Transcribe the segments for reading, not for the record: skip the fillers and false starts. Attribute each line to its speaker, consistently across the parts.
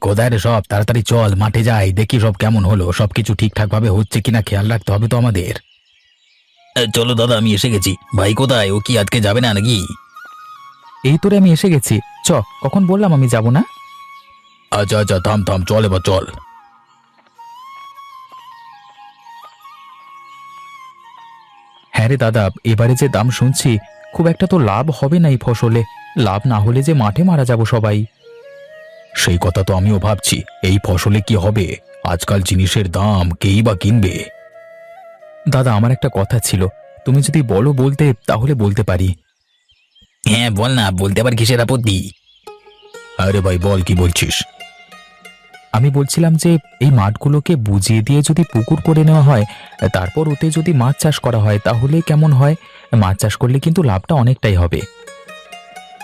Speaker 1: কোথায় রে সব? তাড়াতাড়ি চল, মাঠে যাই, দেখি সব কেমন হলো, সবকিছু ঠিকঠাক ভাবে হচ্ছে কিনা খেয়াল রাখতে হবে তো আমাদের। চলো দাদা, আমি এসে গেছি। ভাই কোথায়? ও কি আজকে যাবে না নাকি?
Speaker 2: এই তোরে আমি এসে গেছি। কখন বললাম আমি যাব না?
Speaker 1: আচ্ছা আচ্ছা, থাম থাম, চল এবার চল।
Speaker 2: হ্যাঁ রে দাদা, এবারে যে দাম শুনছি, খুব একটা তো লাভ হবে না এই ফসলে। লাভ না হলে যে মাঠে মারা যাব সবাই।
Speaker 1: সেই কথা তো আমিও ভাবছি, এই ফসলে কি হবে? আজকাল জিনিসের দাম কেই বা কিনবে?
Speaker 2: দাদা, আমার একটা কথা ছিল, তুমি যদি বলো বলতে তাহলে বলতে পারি।
Speaker 1: হ্যাঁ বল না, বলতে আবার কিসের আপত্তি? আরে ভাই বল, কি বলছিস?
Speaker 2: আমি বলছিলাম যে এই মাঠগুলোকে বুঝিয়ে দিয়ে যদি পুকুর করে নেওয়া হয়, তারপর ওতে যদি মাছ চাষ করা হয় তাহলে কেমন হয়? মাছ চাষ করলে কিন্তু লাভটা অনেকটাই হবে।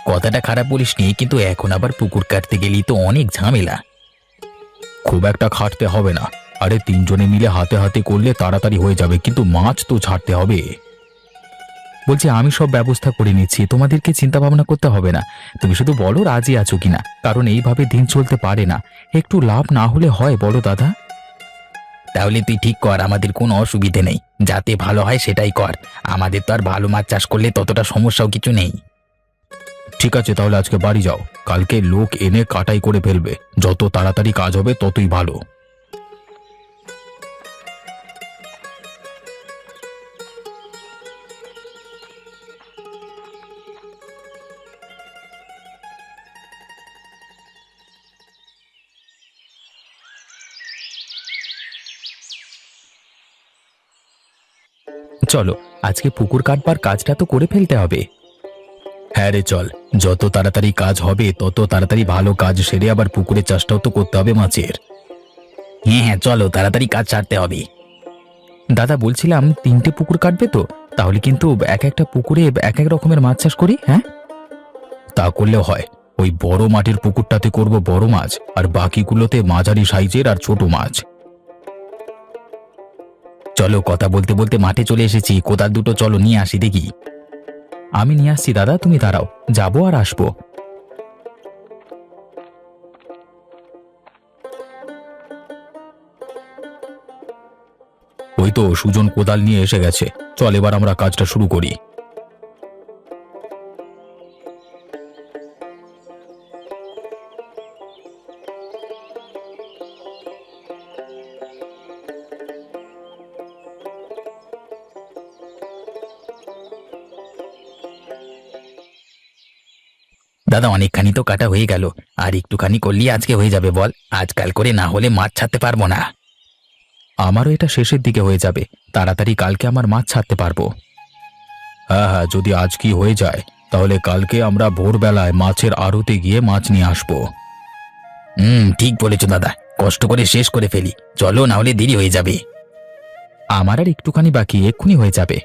Speaker 1: কথাটা খারাপ বলিসনি, কিন্তু এখন আবার পুকুর কাটতে গেলেই তো অনেক ঝামেলা। খুব একটা খাটতে হবে না। আরে তিনজনে মিলে হাতে হাতে করলে তাড়াতাড়ি হয়ে যাবে, কিন্তু মাছ তো ছাড়তে হবে।
Speaker 2: বলছি আমি সব ব্যবস্থা করে নিচ্ছি, তোমাদেরকে চিন্তা ভাবনা করতে হবে না। তুমি শুধু বলো রাজি আছো কিনা, কারণ এইভাবে দিন চলতে পারে না। একটু লাভ না হলে হয় বড় দাদা?
Speaker 1: তাহলে তুই ঠিক কর, আমাদের কোনো অসুবিধে নেই। যাতে ভালো হয় সেটাই কর। আমাদের তো আর ভালো মাছ চাষ করলে ততটা সমস্যাও কিছু নেই। ঠিক আছে, তাহলে আজকে বাড়ি যাও। কালকে লোক এনে কাটাই করে ফেলবে। যত তাড়াতাড়ি কাজ হবে ততই ভালো।
Speaker 2: চলো, আজকে পুকুর কাটবার কাজটা তো করে ফেলতে হবে।
Speaker 1: হ্যাঁ রে চল, যত তাড়াতাড়ি কাজ হবে তত তাড়াতাড়ি ভালো কাজ সেরে আবার পুকুরের চাষটাও তো করতে হবে মাছের। হ্যাঁ হ্যাঁ, চলো তাড়াতাড়ি কাজ ছাড়তে হবে।
Speaker 2: দাদা বলছিলাম, 3টে পুকুর কাটবে তো? তাহলে কিন্তু এক একটা পুকুরে এক এক রকমের মাছ চাষ করি, হ্যাঁ?
Speaker 1: তা করলেও হয়। ওই বড় মাটির পুকুরটাতে করব বড় মাছ, আর বাকিগুলোতে মাঝারি সাইজের আর ছোট মাছ। চলো, কথা বলতে বলতে মাঠে চলে এসেছি। কোদাল দুটো চলো নিয়ে আসি দেখি।
Speaker 2: আমি নিয়ে আসছি দাদা, তুমি দাঁড়াও, যাবো আর আসবো।
Speaker 1: ওই তো সুজন কোদাল নিয়ে এসে গেছে। চল এবার আমরা কাজটা শুরু করি। দাদা, অনেকখানি তো কাটা হয়ে গেল। আর একটুখানি করলেই আজকে হয়ে যাবে বল। আজকাল করে না হলে মাছ ছাড়তে পারবো না।
Speaker 2: আমারও এটা শেষের দিকে হয়ে যাবে, তাড়াতাড়ি কালকে আমার মাছ ছাড়তে পারবো।
Speaker 1: হ্যাঁ হ্যাঁ, যদি আজ কি হয়ে যায় তাহলে কালকে আমরা ভোরবেলায় মাছের আড়তে গিয়ে মাছ নিয়ে আসবো। ঠিক বলেছো দাদা, কষ্ট করে শেষ করে ফেলি। চলো, না হলে দেরি হয়ে যাবে।
Speaker 2: আমার আর একটুখানি বাকি, এক্ষুনি হয়ে যাবে।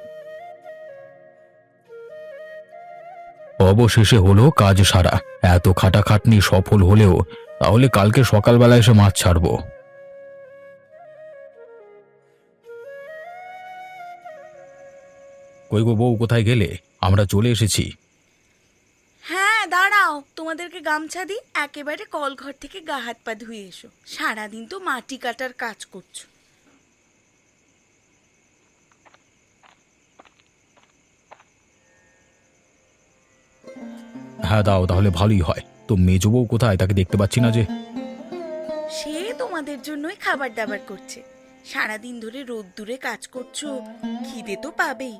Speaker 1: অবশেষে হলো কাজ সারা। এত খাটাখাটনি সফল হলেও তাহলে কালকে সকালবেলা এসে মাছ ছাড়বো। কই গো বউ, কোথায় গেলে? আমরা চলে এসেছি।
Speaker 3: হ্যাঁ দাঁড়াও, তোমাদেরকে গামছা দিই। একেবারে কলঘর থেকে গা হাত পা ধুয়ে এসো, সারাদিন তো মাটি কাটার কাজ করছো।
Speaker 1: হ্যাঁ দাও, তাহলে ভালোই হয়। তো মেজো বউ কোথায়? তাকে দেখতে পাচ্ছি না যে।
Speaker 3: সে তোমাদের জন্যই খাবার দাবার করছে। সারাদিন ধরে রোদ্দুরে কাজ করছো, খিদে তো পাবেই।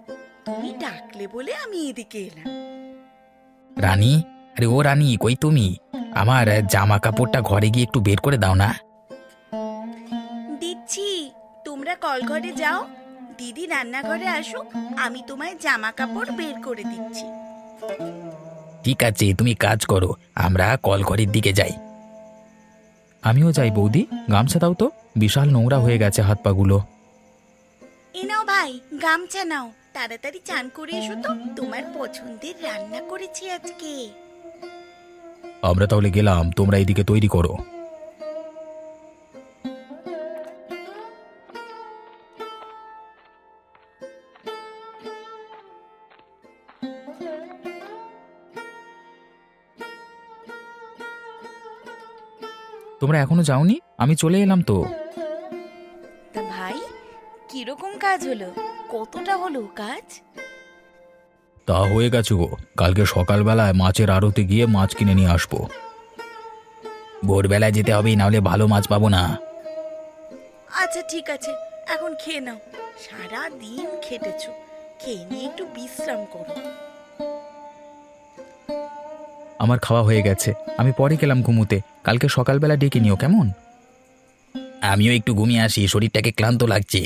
Speaker 3: তুমি ডাকলে বলে আমি এদিকে এলাম।
Speaker 1: রানী, আরে ও রানী, কই তুমি? আমার জামা কাপড়টা ঘরে গিয়ে একটু বের করে দাও না।
Speaker 3: দিচ্ছি, তোমরা কলঘরে যাও, দিদি রান্নাঘরে আসুক, আমি তোমায় জামা কাপড় বের করে দিচ্ছি।
Speaker 1: ঠিক আছে, তুমি কাজ করো, আমরা কল ঘরের দিকে যাই।
Speaker 2: আমিও যাই বৌদি, গামছা দাও তো, বিশাল নোংরা হয়ে গেছে হাত পাগুলো।
Speaker 3: এ নাও ভাই, গামছা নাও, তাড়াতাড়ি চান করে এসো তো, তোমার পছন্দের রান্না করেছি আজকে।
Speaker 1: আমরা তাহলে গেলাম, তোমরা এদিকে তৈরি করো।
Speaker 2: তোমরা এখনো যাওনি? আমি চলে এলাম তো।
Speaker 3: তা ভাই, কিরকম কাজ হলো? কতটা হলো কাজ?
Speaker 2: তা হয়ে গেছে গো, কালকে সকালবেলায় মাছের আড়তে গিয়ে মাছ কিনে নিয়ে আসবো।
Speaker 1: ভোরবেলায় যেতে হবে, নাহলে ভালো মাছ পাবো না।
Speaker 3: আচ্ছা ঠিক আছে, এখন খেয়ে নাও। সারা দিন খেটেছো, খেয়ে নিয়ে একটু বিশ্রাম করো।
Speaker 2: আমার খাওয়া হয়ে গেছে, আমি পরে গেলাম ঘুমুতে। কালকে সকালবেলা ডেকে নিও কেমন?
Speaker 1: আমিও একটু ঘুমিয়ে আসি, শরীরটাকে ক্লান্ত লাগছে।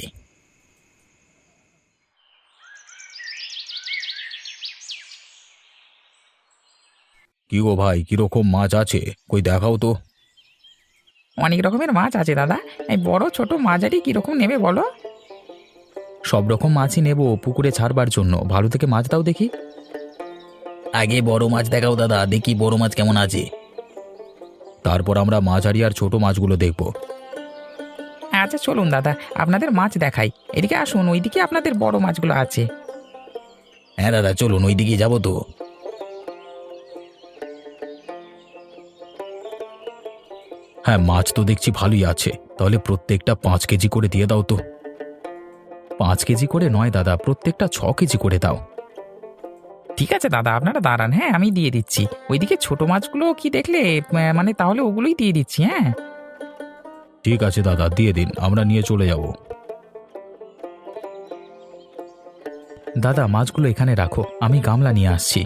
Speaker 2: কি গো ভাই, কিরকম মাছ আছে? কই দেখাও তো।
Speaker 4: অনেক রকমের মাছ আছে দাদা। এই বড় ছোট মাঝারি কিরকম নেবে বলো?
Speaker 2: সব রকম মাছই নেব পুকুরে ছাড়বার জন্য, ভালো থেকে মাছ দাও দেখি।
Speaker 1: আগে বড় মাছ দেখাও দাদা, দেখি বড় মাছ কেমন আছে।
Speaker 2: তারপর আমরা মাঝারি আর ছোট মাছগুলো দেখব।
Speaker 4: আচ্ছা চলুন দাদা, আপনাদের মাছ দেখাই। এদিকে আসুন, ওইদিকে আপনাদের বড় মাছগুলো আছে।
Speaker 1: হ্যাঁ দাদা, চলুন ওই দিকে যাবো তো।
Speaker 2: হ্যাঁ, মাছ তো দেখছি ভালোই আছে, তাহলে প্রত্যেকটা 5 কেজি করে দিয়ে দাও তো। 5 কেজি করে নয় দাদা, প্রত্যেকটা 6 কেজি করে দাও।
Speaker 4: ঠিক আছে দাদা, আপনারা দাঁড়ান, হ্যাঁ আমি দিয়ে দিচ্ছি। ওইদিকে ছোট মাছগুলো কি দেখলে? মানে তাহলে ওগুলোই দিয়ে দিচ্ছি, হ্যাঁ।
Speaker 2: ঠিক আছে দাদা, দিয়ে দিন, আমরা নিয়ে চলে যাব। দাদা, মাছগুলো এখানে রাখো, আমি গামলা নিয়ে আসছি।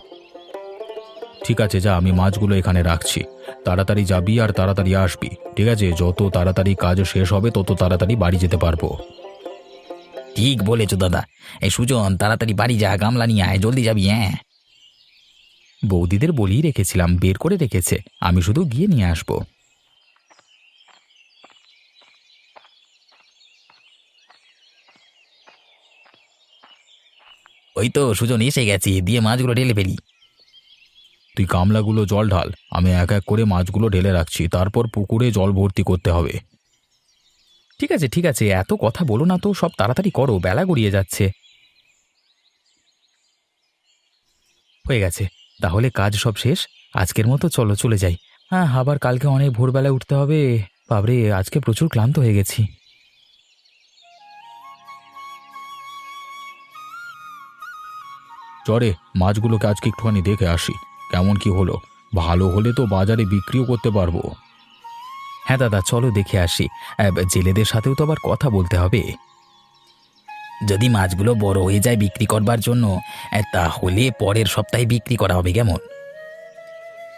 Speaker 2: ঠিক আছে যা, আমি মাছগুলো এখানে রাখছি। তাড়াতাড়ি যাবি আর তাড়াতাড়ি আসবি, ঠিক আছে? যত তাড়াতাড়ি কাজ শেষ হবে তত তাড়াতাড়ি বাড়ি যেতে পারবো।
Speaker 1: ঠিক বলেছো দাদা। এই সুজন, তাড়াতাড়ি বাড়ি যা, গামলা নিয়ে আয়, জলদি যাবি। হ্যাঁ,
Speaker 2: বৌদিদের বলেই রেখেছিলাম, বের করে রেখেছে, আমি শুধু গিয়ে নিয়ে আসবো।
Speaker 1: ওই তো সুজন এসে গেছি, দিয়ে মাছগুলো ঢেলে ফেলি।
Speaker 2: তুই গামলাগুলো জল ঢাল, আমি এক এক করে মাছগুলো ঢেলে রাখছি, তারপর পুকুরে জল ভর্তি করতে হবে। ঠিক আছে ঠিক আছে, এত কথা বলো না তো, সব তাড়াতাড়ি করো, বেলা গড়িয়ে যাচ্ছে। হয়ে গেছে, তাহলে কাজ সব শেষ। আজকের মতো চলো চলে যাই। হ্যাঁ, আবার কালকে অনেক ভোরবেলায় উঠতে হবে। বাবরে, আজকে প্রচুর ক্লান্ত হয়ে গেছি। চরে, মাছগুলোকে আজকে একটুখানি দেখে আসি কেমন কি হলো। ভালো হলে তো বাজারে বিক্রিও করতে পারবো। হ্যাঁ দাদা, চলো দেখে আসি। জেলেদের সাথেও তো আবার কথা বলতে হবে।
Speaker 1: যদি মাছগুলো বড় হয়ে যায় বিক্রি করবার জন্য, তাহলে পরের সপ্তাহে বিক্রি করা হবে, কেমন?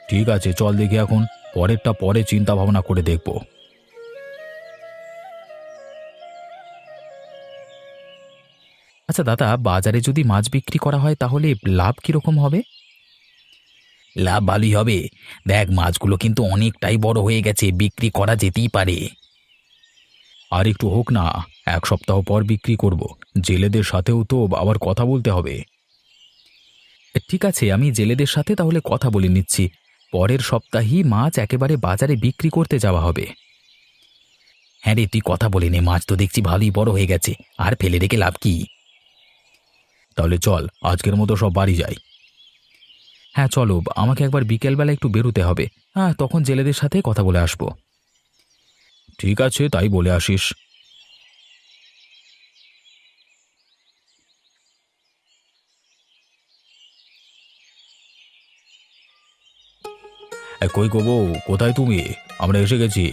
Speaker 2: ঠিক আছে, চল দেখি এখন, পরেরটা পরে চিন্তা ভাবনা করে দেখব। আচ্ছা দাদা, বাজারে যদি মাছ বিক্রি করা হয় তাহলে লাভ কিরকম হবে?
Speaker 1: লাভ ভালোই হবে। দেখ, মাছগুলো কিন্তু অনেকটাই বড় হয়ে গেছে, বিক্রি করা যেতেই পারে।
Speaker 2: আর একটু হোক না, 1 সপ্তাহ পর বিক্রি করব। জেলেদের সাথেও তো আবার কথা বলতে হবে। ঠিক আছে, আমি জেলেদের সাথে তাহলে কথা বলে নিচ্ছি। পরের সপ্তাহেই মাছ একেবারে বাজারে বিক্রি করতে যাওয়া হবে।
Speaker 1: হ্যাঁ রে, তুই কথা বলে নে, মাছ তো দেখছি ভালোই বড় হয়ে গেছে, আর ফেলে রেখে লাভ কি?
Speaker 2: তাহলে চল, আজকের মতো সব বাড়ি যাই। হ্যাঁ চলো, আমাকে একবার বিকেলবেলা একটু বেরোতে হবে। হ্যাঁ, তখন জেলেদের সাথে কথা বলে আসবো। ঠিক আছে, তাই বলে আসিস। কই গো বউ, কোথায় তুমি? আমরা এসে গেছি।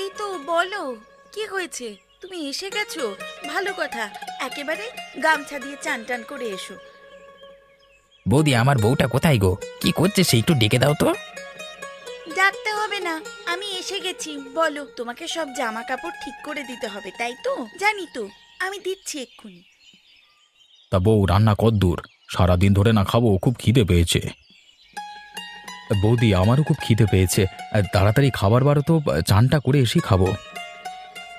Speaker 3: এই তো, বলো কি হয়েছে? তুমি এসে গেছো, ভালো কথা। একেবারে গামছা দিয়ে চান টান করে এসো।
Speaker 1: বৌদি, আমার বউটা কোথায় গো? কি করছে সে? একটু ডেকে দাও তো।
Speaker 3: ডাকতে হবে না, আমি এসে গেছি। বলো, তোমাকে সব জামা কাপড় ঠিক করে দিতে হবে, তাই তো? জানি তো, আমি দিচ্ছি এক্ষুনি।
Speaker 2: তা বউ, রান্না কদ্দূর? সারাদিন ধরে না খাবো, খুব খিদে পেয়েছে। বৌদি, আমারও খুব খিদে পেয়েছে। তাড়াতাড়ি খাবার বারো তো, চানটা করে এসে খাবো।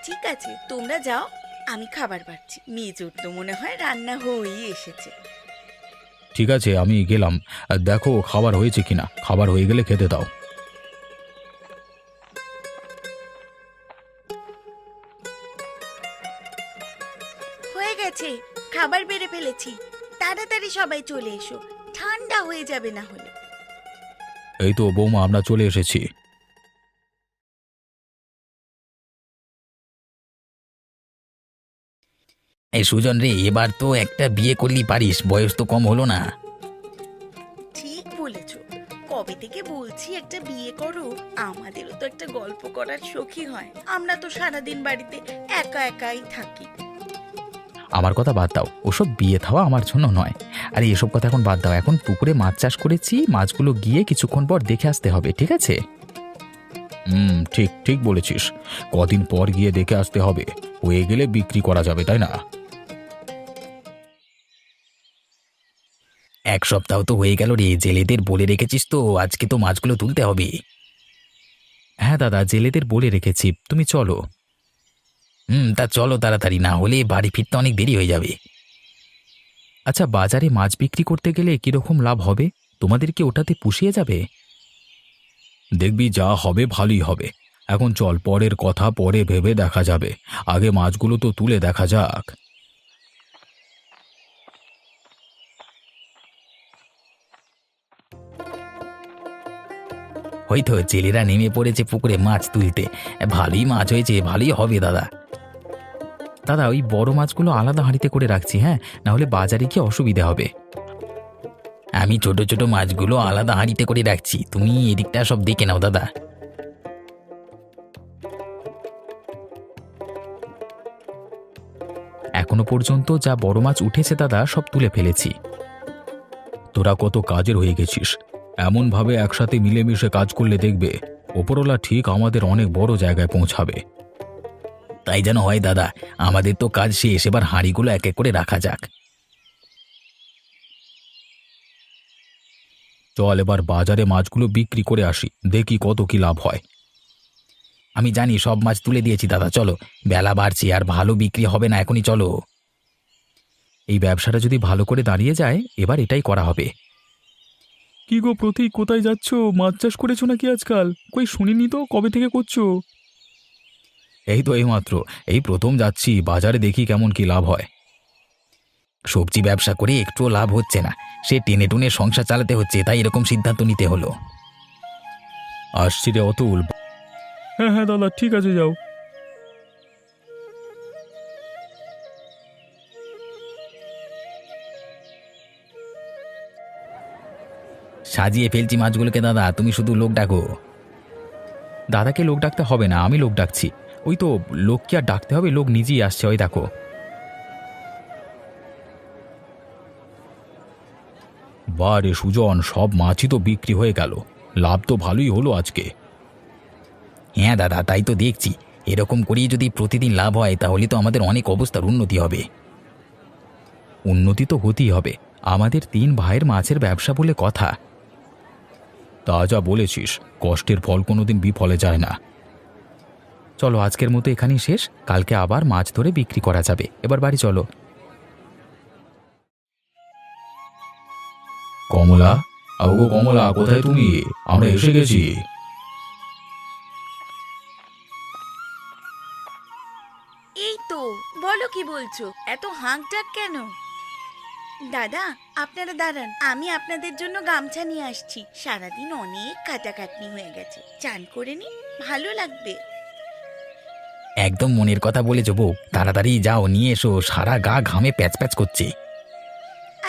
Speaker 3: ঠিক আছে, তোমরা যাও, আমি খাবার বাড়ছি। মেজোর তো মনে হয় রান্না হয়েই এসেছে।
Speaker 2: ঠিক আছে, আমি গেলাম। দেখো খাবার হয়েছে কিনা, খাবার হয়ে গেলে খেতে দাও।
Speaker 3: হয়ে গেছে, খাবার বেড়ে ফেলেছি। তাড়াতাড়ি সবাই চলে এসো, ঠান্ডা হয়ে যাবে না হলে।
Speaker 2: এই তো বৌমা, আমরা চলে এসেছি।
Speaker 1: এই সুজন রে, এবার তো একটা বিয়ে করলি পারিস, বয়স তো কম হলো না।
Speaker 3: ঠিক বলেছ, কবে থেকে বলছি একটা বিয়ে করো। আমাদেরও তো একটা গল্প করার শখই হয়। আমরা তো সারাদিন বাড়িতে একা একাই থাকি।
Speaker 2: আমার কথা বাদ দাও, ওসব বিয়ে থাওয়া আমার জন্য নয়। আরে এসব কথা এখন বাদ দাও, এখন পুকুরে মাছ চাষ করেছি, মাছগুলো গিয়ে কিছুক্ষণ পর দেখে আসতে হবে, ঠিক আছে? ঠিক ঠিক বলেছিস, কদিন পর গিয়ে দেখে আসতে হবে, হয়ে গেলে বিক্রি করা যাবে, তাই না?
Speaker 1: এক সপ্তাহ তো হয়ে গেল রে, জেলেদের বলে রেখেছিস তো, আজকে তো মাছগুলো তুলতে হবে।
Speaker 2: হ্যাঁ দাদা, জেলেদের বলে রেখেছি, তুমি চলো।
Speaker 1: তা চলো তাড়াতাড়ি, না হলে বাড়ি ফিরতে অনেক দেরি হয়ে যাবে।
Speaker 2: আচ্ছা, বাজারে মাছ বিক্রি করতে গেলে কিরকম লাভ হবে? তোমাদের কি ওটাতে পুষিয়ে যাবে? দেখবি যা হবে ভালোই হবে। এখন চল, পরের কথা পরে ভেবে দেখা যাবে, আগে মাছগুলো তো তুলে দেখা যাক।
Speaker 1: হয়তো জেলেরা নেমে পড়েছে পুকুরে মাছ তুলতে। ভালোই মাছ হয়েছে, ভালোই হবে দাদা।
Speaker 2: দাদা, ওই বড় মাছগুলো আলাদা হাঁড়িতে করে রাখছি, হ্যাঁ, না হলে বাজারে গিয়ে অসুবিধা হবে।
Speaker 1: আমি ছোট ছোট মাছগুলো আলাদা হাঁড়িতে করে রাখছি, তুমি এদিকটা সব দেখে নাও দাদা।
Speaker 2: এখনো পর্যন্ত যা বড় মাছ উঠেছে দাদা, সব তুলে ফেলেছি। তোরা কত কাজের হয়ে গেছিস, এমনভাবে একসাথে মিলেমিশে কাজ করলে দেখবে ওপরওয়ালা ঠিক আমাদের অনেক বড় জায়গায় পৌঁছাবে।
Speaker 1: তাই যেন হয় দাদা, আমাদের তো কাজ শেষ, এবার হাঁড়িগুলো এক এক করে রাখা যাক।
Speaker 2: চল এবার বাজারে মাছগুলো বিক্রি করে আসি, দেখি কত কি লাভ হয়।
Speaker 1: আমি জানি, সব মাছ তুলে দিয়েছি দাদা, চলো, বেলা বাড়ছে আর ভালো বিক্রি হবে না, এখনই চলো।
Speaker 2: এই ব্যবসাটা যদি ভালো করে দাঁড়িয়ে যায়, এবার এটাই করা হবে। কি গো প্রতীক, কোথায় যাচ্ছ? মাছ চাষ করেছো নাকি আজকাল? কই শুনিনি তো, কবে থেকে করছো? এই তো এইমাত্র, এই প্রথম যাচ্ছি, বাজারে দেখি কেমন কি লাভ হয়।
Speaker 1: সবজি ব্যবসা করে একটুও লাভ হচ্ছে না, সে টেনে টুনে সংসার চালাতে হচ্ছে, তাই এরকম সিদ্ধান্ত নিতে হলো।
Speaker 2: আসছি রে অতুল। হ্যাঁ হ্যাঁ দাদা, ঠিক আছে, যাও।
Speaker 1: সাজিয়ে ফেলছি মাছগুলোকে দাদা, তুমি শুধু লোক ডাকো।
Speaker 2: দাদাকে লোক ডাকতে হবে না, আমি লোক ডাকছি। ওই তো, লোক কি আর ডাকতে হবে, লোক নিজেই আসছে, ওই দেখো। বারে সুজন, সব মাছই তো বিক্রি হয়ে গেল, লাভ তো ভালোই হলো আজকে।
Speaker 1: হ্যাঁ দাদা, তাই তো দেখছি, এরকম করেই যদি প্রতিদিন লাভ হয় তাহলে তো আমাদের অনেক অবস্থার উন্নতি হবে।
Speaker 2: উন্নতি তো হতেই হবে, আমাদের 3 ভাইয়ের মাছের ব্যবসা বলে কথা। তা যা বলেছিস, কষ্টের ফল কোনোদিন বিফলে যায় না। চলো, আজকের মতো এখানেই শেষ, কালকে আবার মাছ ধরে বিক্রি করা যাবে। এবার বাড়ি চলো। কমলা, আগো কমলা, কোথায় তুমি? আমরা এসে গেছি।
Speaker 3: এই তো, বলো কি বলছো, এত হাঁক ডাক কেন? দাদা, আপনারা দাঁড়ান, আমি আপনাদের জন্য গামছা নিয়ে আসছি। সারাদিন অনেক কাটাকাটনি হয়ে গেছে, চান করে নি, ভালো লাগবে।
Speaker 1: একদম মনের কথা বলেছ বউ, তাড়াতাড়ি যাও, নিয়ে এসো, সারা গা ঘামে প্যাচ প্যাচ করছে।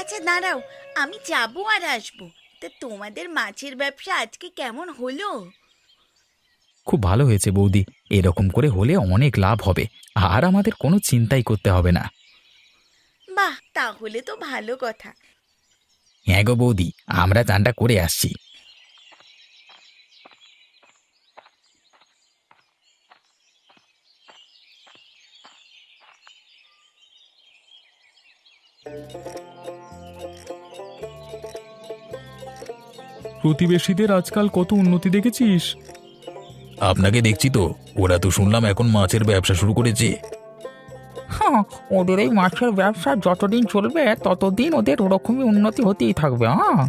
Speaker 3: আচ্ছা দাঁড়াও, আমি যাবো আর আসবো। তা তোমাদের মাছের ব্যবসা আজকে কেমন হলো?
Speaker 2: খুব ভালো হয়েছে বৌদি, এরকম করে হলে অনেক লাভ হবে, আর আমাদের কোনো চিন্তাই করতে হবে না।
Speaker 3: বাহ, তাহলে তো ভালো কথা।
Speaker 1: হ্যাঁ গো বৌদি, আমরা চানটা করে আসছি।
Speaker 2: প্রতিবেশীদের আজকাল কত উন্নতি দেখেছিস?
Speaker 1: আপনাকে দেখছি তো, ওরা তো শুনলাম এখন মাছের ব্যবসা শুরু করেছে।
Speaker 4: হ্যাঁ, ওদের এই মাছের ব্যবসা যতদিন চলবে ততদিন ওদের ওরকমই উন্নতি হতেই থাকবে। হ্যাঁ,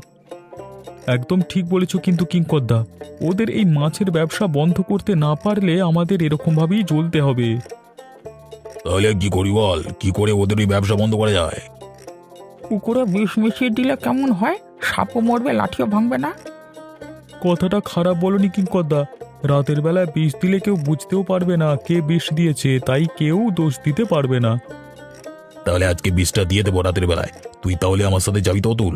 Speaker 2: একদম ঠিক বলেছ, কিন্তু কিংকর্দা, ওদের এই মাছের ব্যবসা বন্ধ করতে না পারলে আমাদের এরকমভাবেই চলতে হবে।
Speaker 1: তাহলে কি করি বল, কি করে ওদের ওই ব্যবসা বন্ধ করা যায়?
Speaker 4: পুকুরে বিষ মিশিয়ে দিলে কেমন হয়? সাপও মরবে, লাঠিও ভাঙবে না।
Speaker 2: কথাটা খারাপ বলনি কিঙ্করদা। রাতের বেলায় বিষ দিলে কেউ বুঝতেও পারবে না কে বিষ দিয়েছে, তাই কেউ দোষ দিতে পারবে না।
Speaker 5: তাহলে আজকে বিষটা দিয়ে দেবো রাতের বেলায়। তুই তাহলে আমার সাথে যাবি তো অতুল?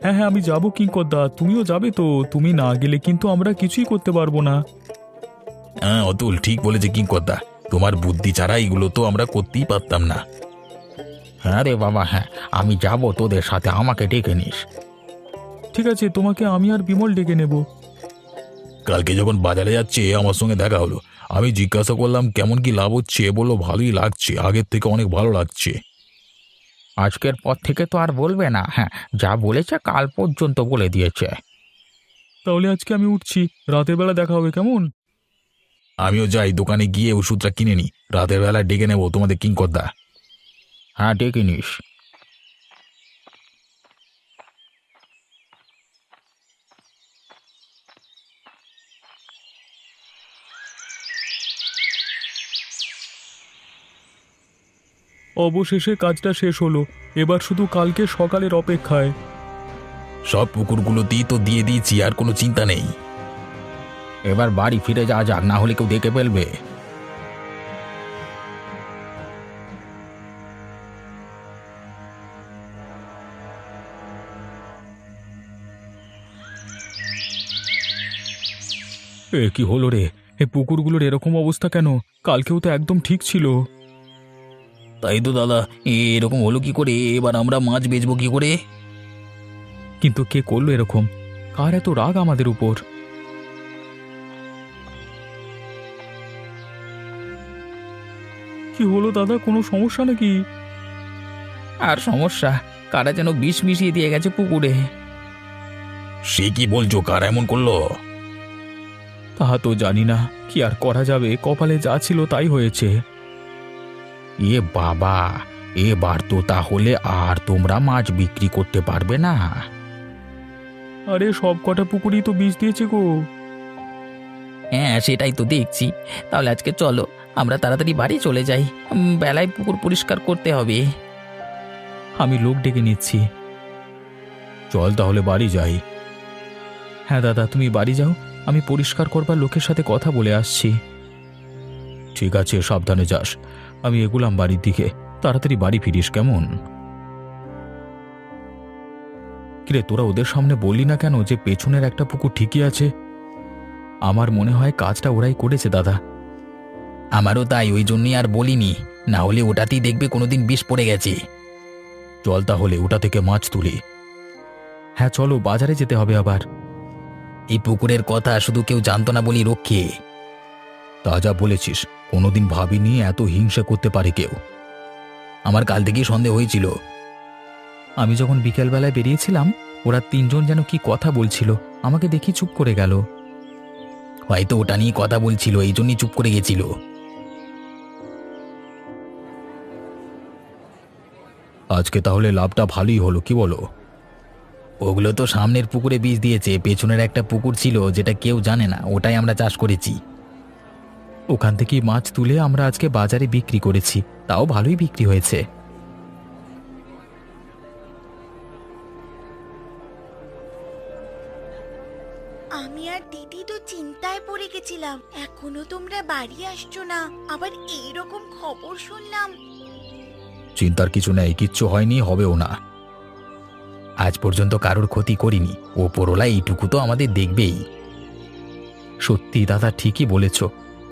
Speaker 2: হ্যাঁ হ্যাঁ, আমি যাবো কিঙ্করদা, তুমিও যাবে তো? তুমি না গেলে কিন্তু আমরা কিছুই করতে পারবো না।
Speaker 5: হ্যাঁ অতুল ঠিক বলেছে কিঙ্করদা, তোমার বুদ্ধি ছাড়া এগুলো তো আমরা করতেই পারতাম না।
Speaker 1: হ্যাঁ রে বাবা, হ্যাঁ আমি যাব তোদের সাথে, আমাকে ডেকে নিস।
Speaker 2: ঠিক আছে, তোমাকে আমি আর বিমল ডেকে নেব।
Speaker 5: কালকে যখন বাজারে যাচ্ছে আমার সঙ্গে দেখা হলো, আমি জিজ্ঞাসা করলাম কেমন কি লাভ হচ্ছে, বললো ভালোই লাগছে, আগের থেকে অনেক ভালো লাগছে।
Speaker 1: আজকের পর থেকে তো আর বলবে না, হ্যাঁ যা বলেছে কাল পর্যন্ত বলে দিয়েছে।
Speaker 2: তাহলে আজকে আমি উঠছি, রাতের বেলা দেখা হবে, কেমন?
Speaker 5: আমিও যাই, দোকানে গিয়ে ওষুধটা কিনে নি, রাতের বেলা ডেকে নেবো তোমাদের কিঙ্করদা।
Speaker 1: হ্যাঁ ডেকে নিস।
Speaker 2: অবশেষে কাজটা শেষ হলো, এবার শুধু কালকে সকালের অপেক্ষায়।
Speaker 5: সব পুকুরগুলোতেই তো দিয়ে দিয়েছি, আর কোনো চিন্তা নেই।
Speaker 1: এবার বাড়ি ফিরে যাওয়া যাক, না হলে কেউ দেখে ফেলবে।
Speaker 2: এ কি হলো রে? এ পুকুরগুলোর এরকম অবস্থা কেন? কালকেও তো একদম ঠিক ছিল।
Speaker 5: তাই তো দাদা, এরকম হলো কি করে? এবার আমরা মাছ বেচবো কি করে?
Speaker 2: কিন্তু কে করলো এরকম? কার এত রাগ আমাদের উপর? কি হলো দাদা, কোনো সমস্যা নাকি?
Speaker 4: আর সমস্যা, কারা যেন বিষ মিশিয়ে দিয়ে গেছে পুকুরে।
Speaker 5: সে কি বলছো, কার এমন করলো?
Speaker 2: তাহা তো জানি না, কি আর করা যাবে, কপালে যা ছিল তাই হয়েছে।
Speaker 1: এ বাবা, এবার তো তাহলে আর তোমরা মাছ বিক্রি করতে পারবে না।
Speaker 2: আরে সব কটা পুকুরই তো বিষ দিয়েছে গো।
Speaker 4: হ্যাঁ সেটাই তো দেখছি। তাহলে আজকে চলো আমরা তাড়াতাড়ি বাড়ি চলে যাই, বেলায় পুকুর পরিষ্কার করতে হবে।
Speaker 2: আমি লোক ডেকে নিচ্ছি। চল তাহলে বাড়ি যাই। হ্যাঁ দাদা, তুমি বাড়ি যাও, আমি পরিষ্কার করবার লোকের সাথে কথা বলে আসছি। ঠিক আছে, সাবধানে যাস। আমি এগুলাম বাড়ির দিকে, তাড়াতাড়ি বাড়ি ফিরিস, কেমন? কিরে, তোরা ওদের সামনে বললি না কেন যে পেছনের একটা পুকুর ঠিকই আছে? আমার মনে হয় কাজটা ওরাই করেছে দাদা।
Speaker 1: আমারও তাই, ওই জন্যই আর বলিনি, না হলে ওটাতেই দেখবে কোনোদিন বিষ পড়ে গেছে।
Speaker 2: চল তাহলে ওটা থেকে মাছ তুলি। হ্যাঁ চলো, বাজারে যেতে হবে আবার।
Speaker 1: এই পুকুরের কথা শুধু কেউ জানতো না বলি রক্ষে।
Speaker 2: তা যা বলেছিস, কোনোদিন ভাবিনি এত হিংসা করতে পারে কেউ।
Speaker 1: আমার কাল থেকেই সন্দেহ হয়েছিল।
Speaker 2: আমি যখন বিকেলবেলায় বেরিয়েছিলাম, ওরা তিনজন যেন কি কথা বলছিল, আমাকে দেখি চুপ করে গেল।
Speaker 1: হয়তো ওটা নিয়ে কথা বলছিল, এই জন্যই চুপ করে গেছিল।
Speaker 2: আজকে তাহলে লাভটা ভালোই হলো, কি বলো?
Speaker 1: ওগুলো তো সামনের পুকুরে বীজ দিয়েছে, পেছনের একটা পুকুর ছিল যেটা কেউ জানে না, ওটাই আমরা চাষ করেছি।
Speaker 2: ওখান থেকেই মাছ তুলে আমরা আজকে বাজারে বিক্রি করেছি, তাও ভালোই বিক্রি হয়েছে।
Speaker 3: আমি আর দিদি তো চিন্তায় পড়ে গেছিলাম, এখনো তোমরা বাড়ি আসছো না, আবার এইরকম খবর শুনলাম।
Speaker 2: চিন্তার কিছু নেই, কিচ্ছু হয়নি, হবেও না।
Speaker 1: আজ পর্যন্ত কারোর ক্ষতি করিনি, ওপরওয়ালা এইটুকু তো আমাদের দেখবেই।
Speaker 2: সত্যি দাদা, ঠিকই বলেছ,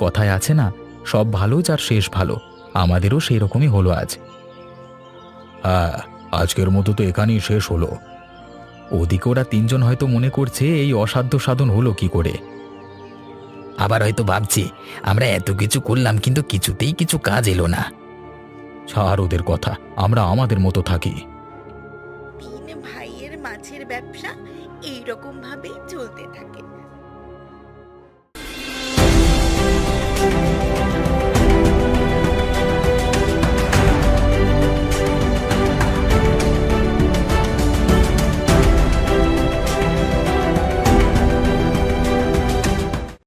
Speaker 2: কথায় আছে না, সব ভালো যার শেষ ভালো। আমাদেরও সেই রকমই হলো আজ। হ্যাঁ, আজকের মতো তো এখানেই শেষ হলো। ওদিকে ওরা তিনজন হয়তো মনে করছে এই অসাধ্য সাধন হলো কি করে।
Speaker 1: আবার হয়তো ভাবছে আমরা এত কিছু করলাম কিন্তু কিছুতেই কিছু কাজ এলো না।
Speaker 2: ছাড় ওদের কথা, আমরা আমাদের মতো থাকি।
Speaker 3: তিন ভাইয়ের মাছের ব্যবসা এইরকম ভাবেই চলতে থাকে।